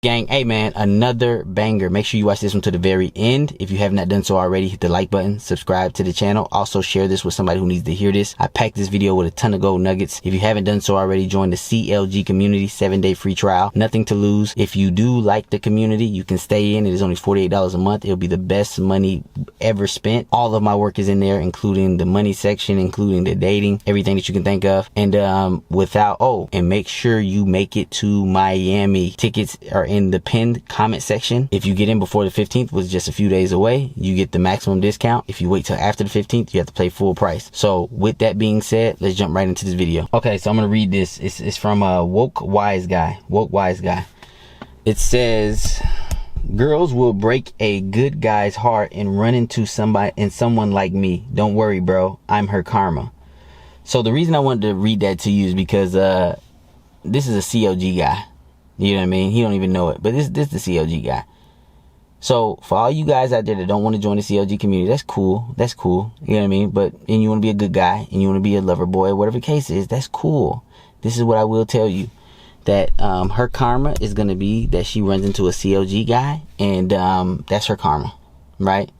Gang, hey man, another banger. Make sure you watch this one to the very end. If you have not done so already, hit the like button, subscribe to the channel. Also share this with somebody who needs to hear this. I packed this video with a ton of gold nuggets. If you haven't done so already, join the CLG community, 7-day free trial. Nothing to lose. If you do like the community, you can stay in. It is only $48 a month. It'll be the best money ever spent. All of my work is in there, including the money section, including the dating, everything that you can think of. And and make sure you make it to Miami. Tickets are in the pinned comment section. If you get in before the 15th, which is just a few days away, you get the maximum discount. If you wait till after the 15th, you have to pay full price. So with that being said, let's jump right into this video. Okay, so I'm gonna read this. It's from a woke wise guy. It says, girls will break a good guy's heart and run into someone like me. Don't worry, bro, I'm her karma. So the reason I wanted to read that to you is because this is a CLG guy. You know what I mean? He don't even know it, but this the CLG guy. So for all you guys out there that don't want to join the CLG community, that's cool. That's cool. You know what I mean? And you want to be a good guy and you want to be a lover boy, whatever the case is, that's cool. This is what I will tell you, that her karma is going to be that she runs into a CLG guy, and that's her karma, right?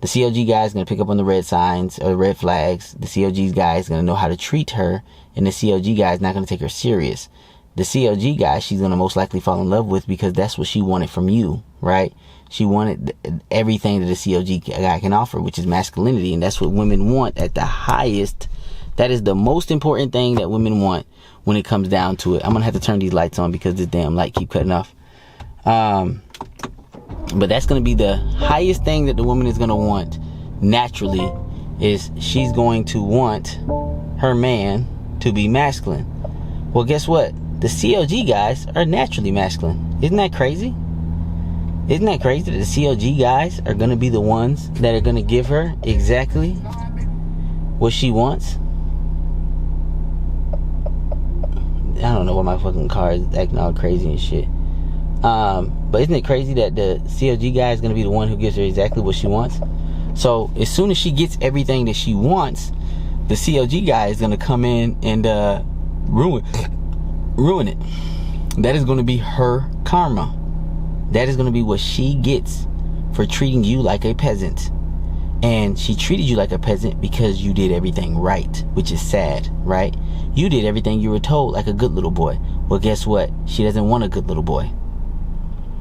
The CLG guy is going to pick up on the red signs or red flags. The CLG guy is going to know how to treat her, and the CLG guy is not going to take her serious. The CLG guy, she's going to most likely fall in love with because that's what she wanted from you, right? She wanted everything that the CLG guy can offer, which is masculinity, and that's what women want at the highest. That is the most important thing that women want when it comes down to it. I'm going to have to turn these lights on because this damn light keep cutting off. But that's going to be the highest thing that the woman is going to want naturally, is she's going to want her man to be masculine. Well, guess what? The CLG guys are naturally masculine. Isn't that crazy? Isn't that crazy that the CLG guys are going to be the ones that are going to give her exactly what she wants? I don't know why my fucking car is acting all crazy and shit. But isn't it crazy that the CLG guy is going to be the one who gives her exactly what she wants? So as soon as she gets everything that she wants, the CLG guy is going to come in and ruin it. That is going to be her karma. That is going to be what she gets for treating you like a peasant. And she treated you like a peasant because you did everything right, which is sad, right? You did everything you were told like a good little boy. Well, guess what? She doesn't want a good little boy.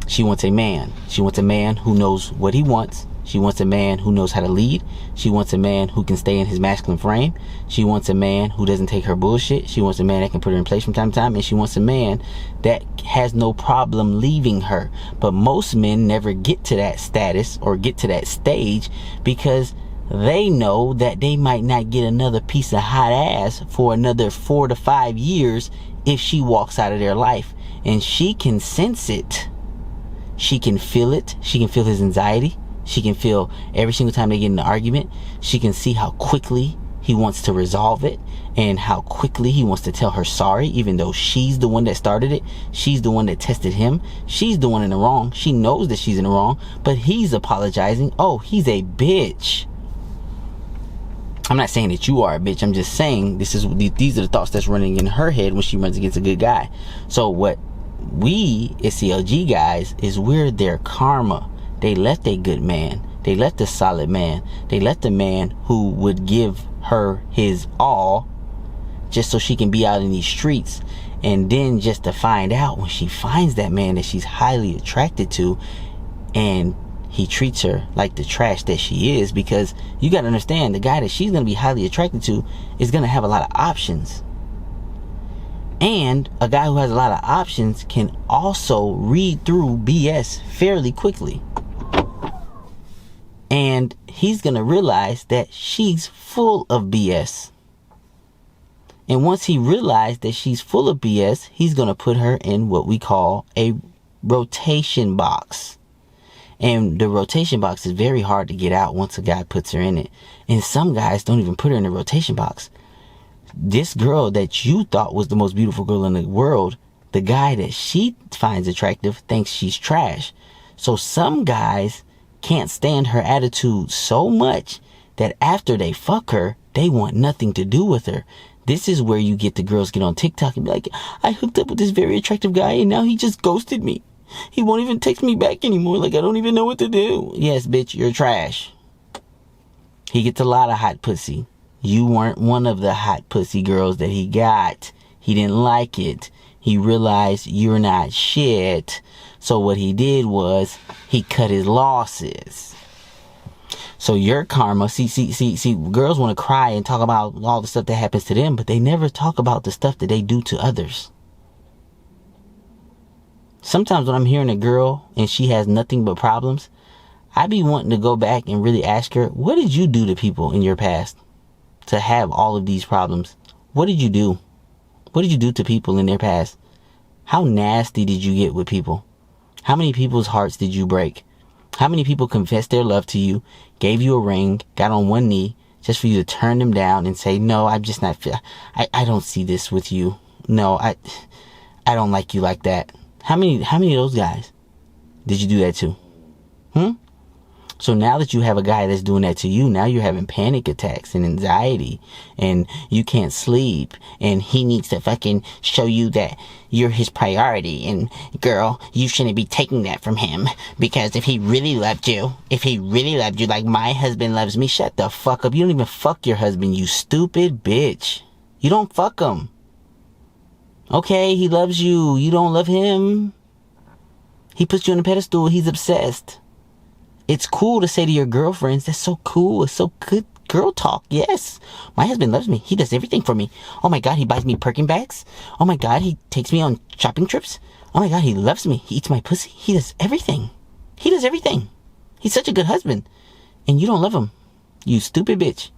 She wants a man. She wants a man who knows what he wants. She wants a man who knows how to lead. She wants a man who can stay in his masculine frame. She wants a man who doesn't take her bullshit. She wants a man that can put her in place from time to time. And she wants a man that has no problem leaving her. But most men never get to that status or get to that stage because they know that they might not get another piece of hot ass for another 4 to 5 years if she walks out of their life. And she can sense it. She can feel it. She can feel his anxiety. She can feel every single time they get in an argument. She can see how quickly he wants to resolve it and how quickly he wants to tell her sorry, even though she's the one that started it. She's the one that tested him. She's the one in the wrong. She knows that she's in the wrong, but he's apologizing. Oh, he's a bitch. I'm not saying that you are a bitch. I'm just saying these are the thoughts that's running in her head when she runs against a good guy. So what we as CLG guys is we're their karma. They left a good man. They left a solid man. They left a man who would give her his all just so she can be out in these streets. And then just to find out when she finds that man that she's highly attracted to, and he treats her like the trash that she is, because you got to understand, the guy that she's going to be highly attracted to is going to have a lot of options. And a guy who has a lot of options can also read through BS fairly quickly. And he's going to realize that she's full of BS. And once he realizes that she's full of BS, he's going to put her in what we call a rotation box. And the rotation box is very hard to get out once a guy puts her in it. And some guys don't even put her in the rotation box. This girl that you thought was the most beautiful girl in the world, the guy that she finds attractive thinks she's trash. So some guys can't stand her attitude so much that after they fuck her, they want nothing to do with her. This is where you get the girls get on TikTok and be like, I hooked up with this very attractive guy and now he just ghosted me. He won't even text me back anymore. Like, I don't even know what to do. Yes, bitch, you're trash. He gets a lot of hot pussy. You weren't one of the hot pussy girls that he got. He didn't like it. He realized you're not shit. So what he did was he cut his losses. So your karma, see, girls want to cry and talk about all the stuff that happens to them, but they never talk about the stuff that they do to others. Sometimes when I'm hearing a girl and she has nothing but problems, I be wanting to go back and really ask her, what did you do to people in your past to have all of these problems? What did you do? What did you do to people in their past? How nasty did you get with people? How many people's hearts did you break? How many people confessed their love to you, gave you a ring, got on one knee, just for you to turn them down and say, no, I'm just not, I don't see this with you. No, I don't like you like that. How many of those guys did you do that to? So now that you have a guy that's doing that to you, now you're having panic attacks and anxiety and you can't sleep and he needs to fucking show you that you're his priority. And girl, you shouldn't be taking that from him, because if he really loved you like my husband loves me, shut the fuck up. You don't even fuck your husband, you stupid bitch. You don't fuck him. Okay, he loves you. You don't love him. He puts you on a pedestal. He's obsessed. It's cool to say to your girlfriends, that's so cool. It's so good girl talk. Yes, my husband loves me. He does everything for me. Oh my God, he buys me Birkin bags. Oh my God, he takes me on shopping trips. Oh my God, he loves me. He eats my pussy. He does everything. He does everything. He's such a good husband. And you don't love him. You stupid bitch.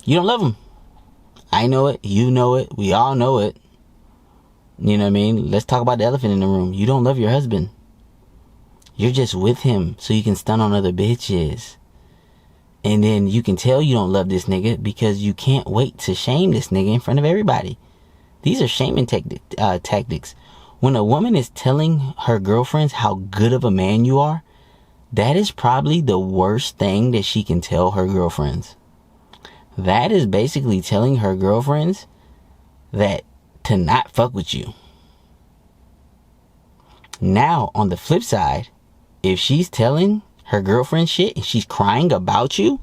You don't love him. I know it. You know it. We all know it. You know what I mean? Let's talk about the elephant in the room. You don't love your husband. You're just with him so you can stun on other bitches. And then you can tell you don't love this nigga because you can't wait to shame this nigga in front of everybody. These are shaming tactics. When a woman is telling her girlfriends how good of a man you are, that is probably the worst thing that she can tell her girlfriends. That is basically telling her girlfriends that to not fuck with you. Now, on the flip side, if she's telling her girlfriend shit and she's crying about you,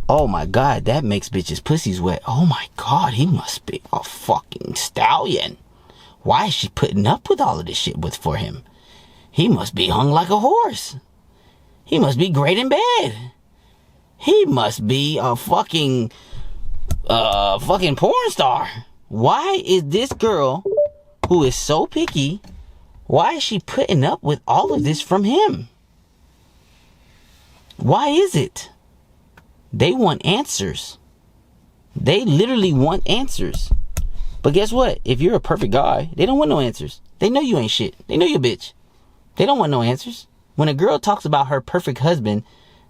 oh my God, that makes bitches' pussies wet. Oh my God, he must be a fucking stallion. Why is she putting up with all of this shit for him? He must be hung like a horse. He must be great in bed. He must be a fucking porn star. Why is this girl who is so picky, why is she putting up with all of this from him? Why is it? They want answers. They literally want answers. But guess what? If you're a perfect guy, they don't want no answers. They know you ain't shit. They know you're a bitch. They don't want no answers. When a girl talks about her perfect husband,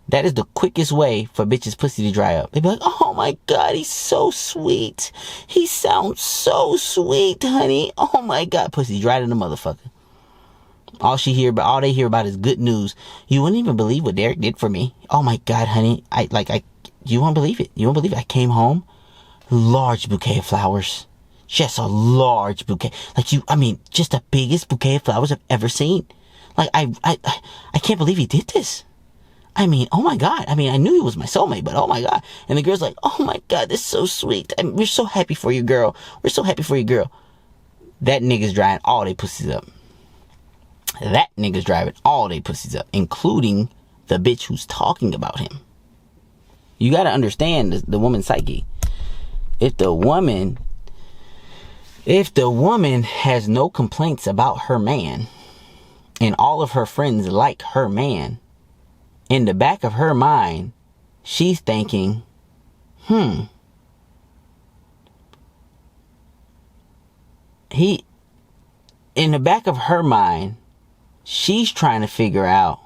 that is the quickest way for bitches' pussy to dry up. They be like, oh my God, he's so sweet. He sounds so sweet, honey. Oh my God, pussy dry to the motherfucker. All they hear about is good news. You wouldn't even believe what Derek did for me. Oh my God, honey. You won't believe it. You won't believe it. I came home, large bouquet of flowers. Just a large bouquet. Just the biggest bouquet of flowers I've ever seen. I can't believe he did this. Oh my God. I knew he was my soulmate, but oh my God. And the girl's like, oh my God, this is so sweet. We're so happy for you, girl. We're so happy for you, girl. That nigga's drying all they pussies up. That nigga's driving all they pussies up, including the bitch who's talking about him. You gotta understand the woman's psyche. If the woman has no complaints about her man, and all of her friends like her man, in the back of her mind, she's thinking, in the back of her mind, she's trying to figure out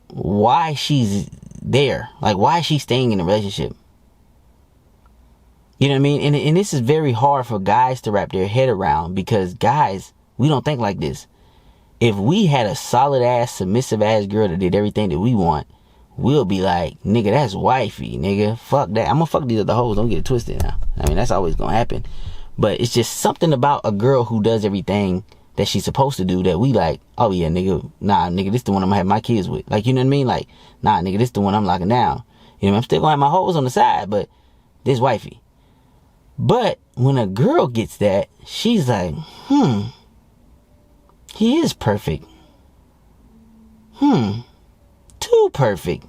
why she's there. Why is she staying in a relationship? You know what I mean? And this is very hard for guys to wrap their head around, because guys, we don't think like this. If we had a solid ass, submissive ass girl that did everything that we want, we'll be like, nigga, that's wifey, nigga. Fuck that. I'm gonna fuck these other hoes. Don't get it twisted now. That's always gonna happen. But it's just something about a girl who does everything that she's supposed to do that we like, oh yeah, nigga, nah, nigga, this the one I'm gonna have my kids with. Like, you know what I mean? Like, nah, nigga, this the one I'm locking down. You know, I'm still gonna have my hoes on the side, but this wifey. But when a girl gets that, she's like, he is perfect. Too perfect.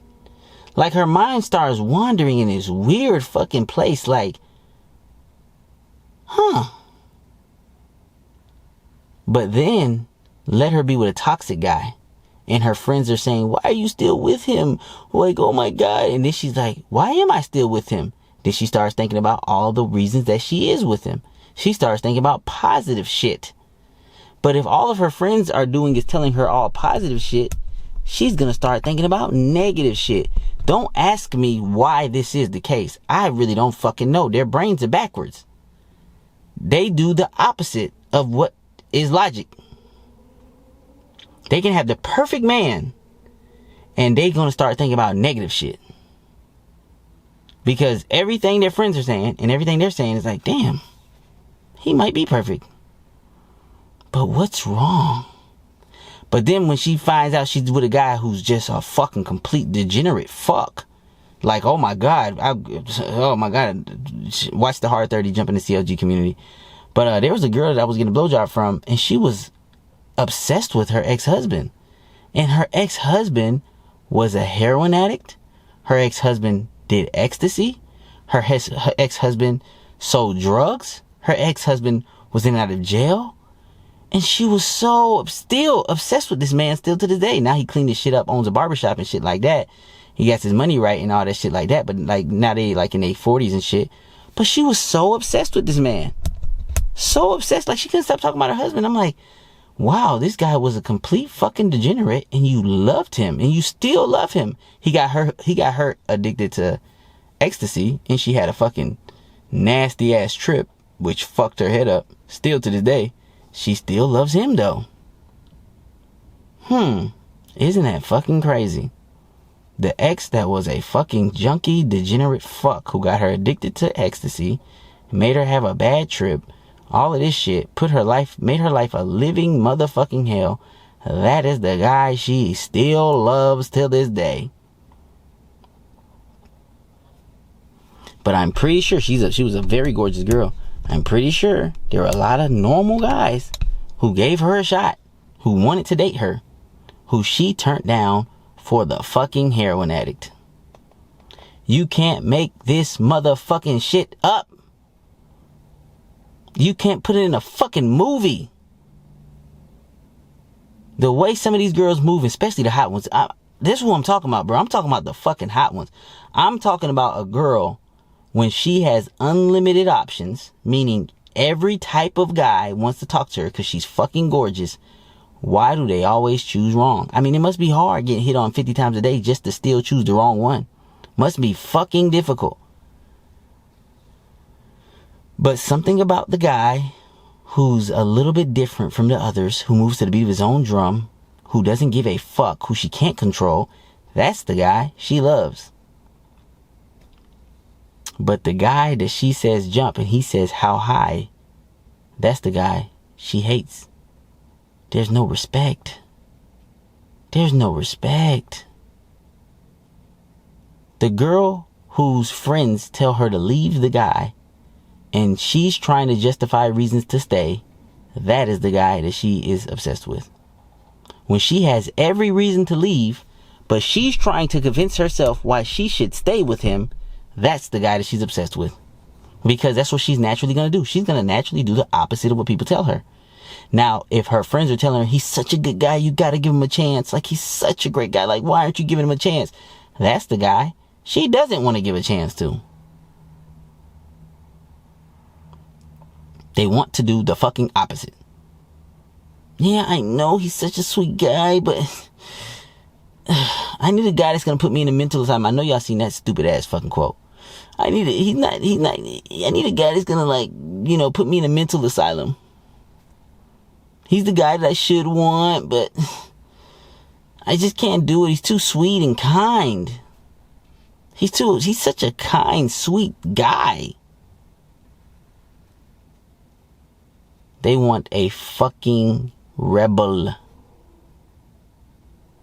Like, her mind starts wandering in this weird fucking place, like, But then, let her be with a toxic guy. And her friends are saying, why are you still with him? Like, oh my God. And then she's like, why am I still with him? Then she starts thinking about all the reasons that she is with him. She starts thinking about positive shit. But if all of her friends are doing is telling her all positive shit, she's going to start thinking about negative shit. Don't ask me why this is the case. I really don't fucking know. Their brains are backwards. They do the opposite of what is logic. They can have the perfect man and they're going to start thinking about negative shit. Because everything their friends are saying and everything they're saying is like, damn, he might be perfect. But what's wrong? But then when she finds out she's with a guy who's just a fucking complete degenerate fuck. Like, oh my God. Watch the Hard 30 jump in the CLG community. But there was a girl that I was getting a blowjob from, and she was obsessed with her ex-husband. And her ex-husband was a heroin addict. Her ex-husband did ecstasy. Her ex-husband sold drugs. Her ex-husband was in and out of jail. And she was so still obsessed with this man still to this day. Now he cleaned his shit up, owns a barbershop and shit like that. He got his money right and all that shit like that. But like now they like in their 40s and shit. But she was so obsessed with this man. So obsessed. Like she couldn't stop talking about her husband. I'm like, wow, this guy was a complete fucking degenerate and you loved him and you still love him. He got her addicted to ecstasy and she had a fucking nasty ass trip which fucked her head up. Still to this day, she still loves him though. Isn't that fucking crazy? The ex that was a fucking junkie degenerate fuck who got her addicted to ecstasy, made her have a bad trip, all of this shit, made her life a living motherfucking hell. That is the guy she still loves till this day. But I'm pretty sure she was a very gorgeous girl. I'm pretty sure there were a lot of normal guys who gave her a shot, who wanted to date her, who she turned down for the fucking heroin addict. You can't make this motherfucking shit up. You can't put it in a fucking movie. The way some of these girls move, especially the hot ones. This is what I'm talking about, bro. I'm talking about the fucking hot ones. I'm talking about a girl when she has unlimited options, meaning every type of guy wants to talk to her because she's fucking gorgeous. Why do they always choose wrong? I mean, it must be hard getting hit on 50 times a day just to still choose the wrong one. Must be fucking difficult. But something about the guy who's a little bit different from the others, who moves to the beat of his own drum, who doesn't give a fuck, who she can't control, that's the guy she loves. But the guy that she says jump and he says how high, that's the guy she hates. There's no respect. There's no respect. The girl whose friends tell her to leave the guy and she's trying to justify reasons to stay, that is the guy that she is obsessed with. When she has every reason to leave, but she's trying to convince herself why she should stay with him, that's the guy that she's obsessed with. Because that's what she's naturally going to do. She's going to naturally do the opposite of what people tell her. Now, if her friends are telling her, he's such a good guy, you got to give him a chance. Like, he's such a great guy. Like, why aren't you giving him a chance? That's the guy she doesn't want to give a chance to. They want to do the fucking opposite. Yeah, I know he's such a sweet guy, but I need a guy that's going to put me in a mental asylum. I know y'all seen that stupid ass fucking quote. I need a guy that's going to, like, you know, put me in a mental asylum. He's the guy that I should want, but I just can't do it. He's too sweet and kind. He's such a kind, sweet guy. They want a fucking rebel.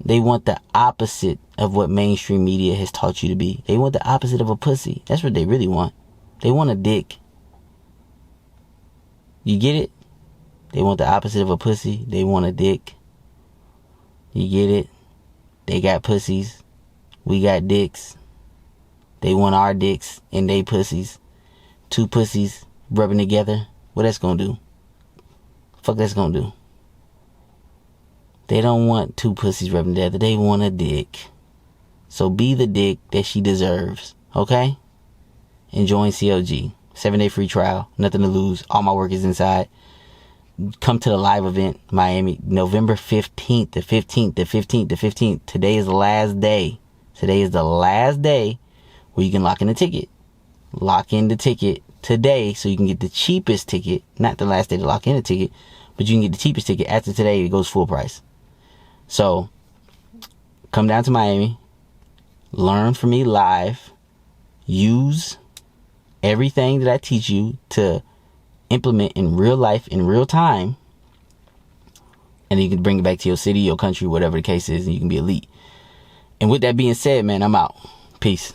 They want the opposite of what mainstream media has taught you to be. They want the opposite of a pussy. That's what they really want. They want a dick. You get it? They want the opposite of a pussy. They want a dick. You get it? They got pussies. We got dicks. They want our dicks and they pussies. Two pussies rubbing together. What that's gonna do? Fuck that's gonna do? They don't want two pussies rubbing together. They want a dick. So be the dick that she deserves. Okay? And join CLG. 7-day free trial. Nothing to lose. All my work is inside. Come to the live event, Miami, November 15th, the 15th, the 15th, the 15th. Today is the last day. Today is the last day where you can lock in the ticket. Lock in the ticket today so you can get the cheapest ticket. Not the last day to lock in the ticket, but you can get the cheapest ticket. After today, it goes full price. So, come down to Miami. Learn from me live. Use everything that I teach you to implement in real life, in real time. And then you can bring it back to your city, your country, whatever the case is, and you can be elite. And with that being said, man, I'm out. Peace.